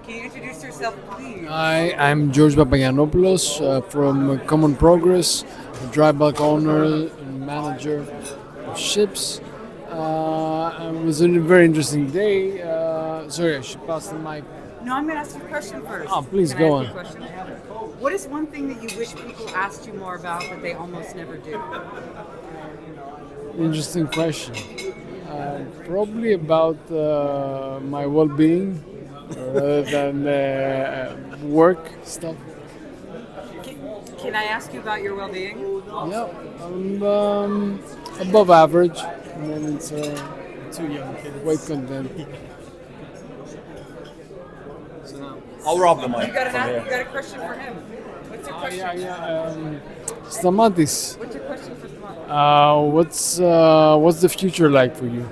Can you introduce yourself, please? Hi, I'm George Papagiannopoulos from Common Progress, dry bulk owner and manager of ships. It was a very interesting day. Sorry, I should pass the mic. No, I'm going to ask you a question first. Oh, please Can I go ask you on. a question? What is one thing that you wish people asked you more about that they almost never do? Interesting question. Probably about my well-being rather than work stuff. Can I ask you about your well-being? Yeah, I'm above average. I mean, it's too young, quite content. I'll rob the mic You got, from you here. got a question for him. What's your question? Stamatis, What's your question for tomorrow? what's the future like for you?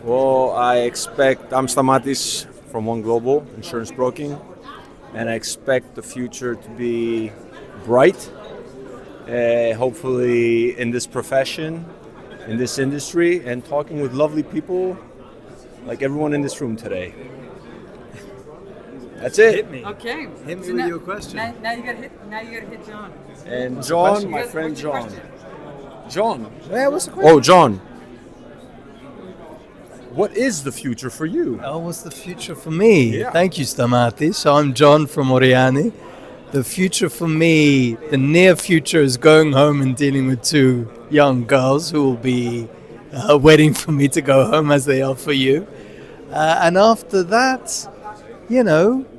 Well, I'm Stamatis from One Global Insurance Broking, and I expect the future to be bright. Hopefully, in this profession, in this industry, and talking with lovely people like everyone in this room today. That's it. Hit me. Okay. Hit me So with your question. Now you got to hit. Now you got to hit John. And John, my What's friend your John. question? John. Yeah, what's the question? Oh, John. What is the future for you? Oh, what's the future for me? Yeah. Thank you, Stamatis. So I'm John from Oriani. The future for me, the near future, is going home and dealing with two young girls who will be waiting for me to go home, as they are for you. And after that,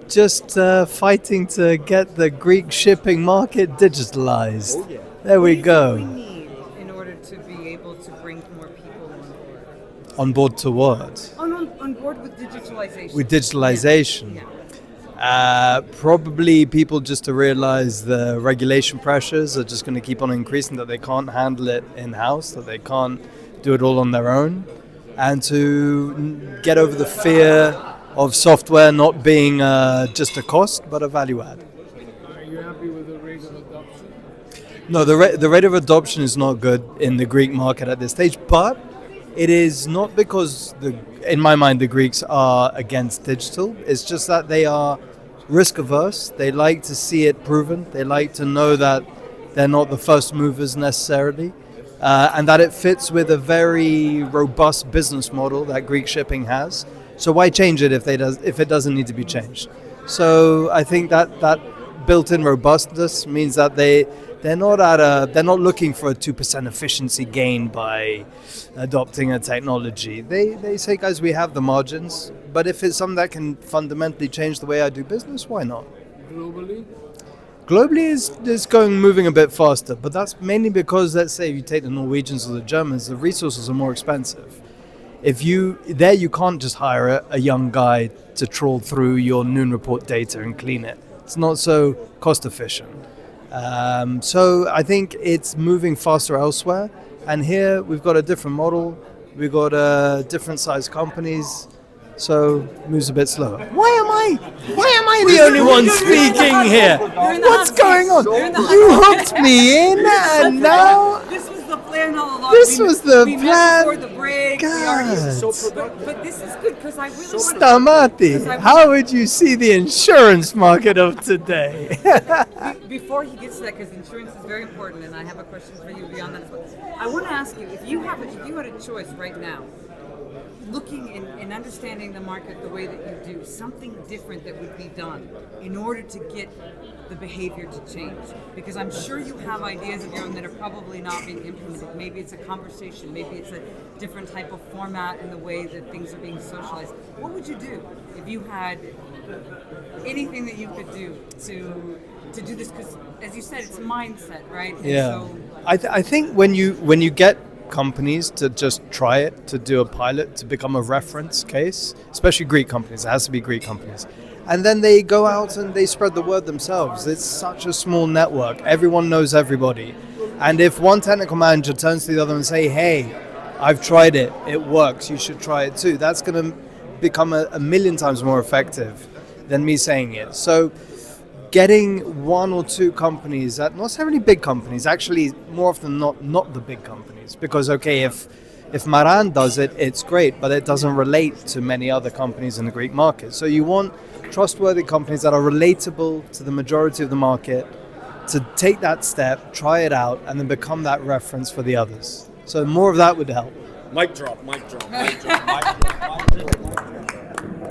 just fighting to get the Greek shipping market digitalized. Oh, yeah. There we What go. do you think we need in order to be able to bring more people on board? On board to what? On board with digitalization. With digitalization. Yeah. Probably people just to realize the regulation pressures are just going to keep on increasing, that they can't handle it in-house, that they can't do it all on their own, and to get over the fear of software not being just a cost but a value add. Are you happy with the rate of adoption? No, the rate of adoption is not good in the Greek market at this stage, but it is not because, in my mind, the Greeks are against digital. It's just that they are risk averse. They like to see it proven. They like to know that they're not the first movers necessarily, and that it fits with a very robust business model that Greek shipping has. So why change it if it doesn't need to be changed? So I think that built-in robustness means that they're not looking for a 2% efficiency gain by adopting a technology. They say, guys, we have the margins, but if it's something that can fundamentally change the way I do business, why not? Globally? Globally is moving a bit faster, but that's mainly because, let's say, if you take the Norwegians or the Germans, the resources are more expensive. You can't just hire a young guy to trawl through your noon report data and clean it. It's not so cost efficient. So I think it's moving faster elsewhere. And here we've got a different model. We've got different size companies. So it moves a bit slower. Why am I the only one speaking here? What's going on? You hooked me in and now... This was the plan all along. This was the we plan. Met before the break. God. But this is good because I really want Stamati, how would you see the insurance market of today? Before he gets to that, because insurance is very important, and I have a question for you beyond that as well. I want to ask you, if you had a choice right now, looking and understanding the market the way that you do, something different that would be done in order to get the behavior to change? Because I'm sure you have ideas of your own that are probably not being implemented. Maybe it's a conversation, maybe it's a different type of format in the way that things are being socialized. What would you do if you had anything that you could do to do this? Because, as you said, it's a mindset, right? And Yeah. so, I think when you get companies to just try it, to do a pilot, to become a reference case, especially Greek companies, it has to be Greek companies, and then they go out and they spread the word themselves. It's such a small network. Everyone knows everybody. And if one technical manager turns to the other and say, hey, I've tried it, it works, you should try it too, that's going to become a million times more effective than me saying it. So getting one or two companies, that not necessarily big companies, actually more often not the big companies, because okay, if If Maran does it, it's great, but it doesn't relate to many other companies in the Greek market. So you want trustworthy companies that are relatable to the majority of the market to take that step, try it out, and then become that reference for the others. So more of that would help. Mic drop, mic drop, mic drop, mic drop, mic drop.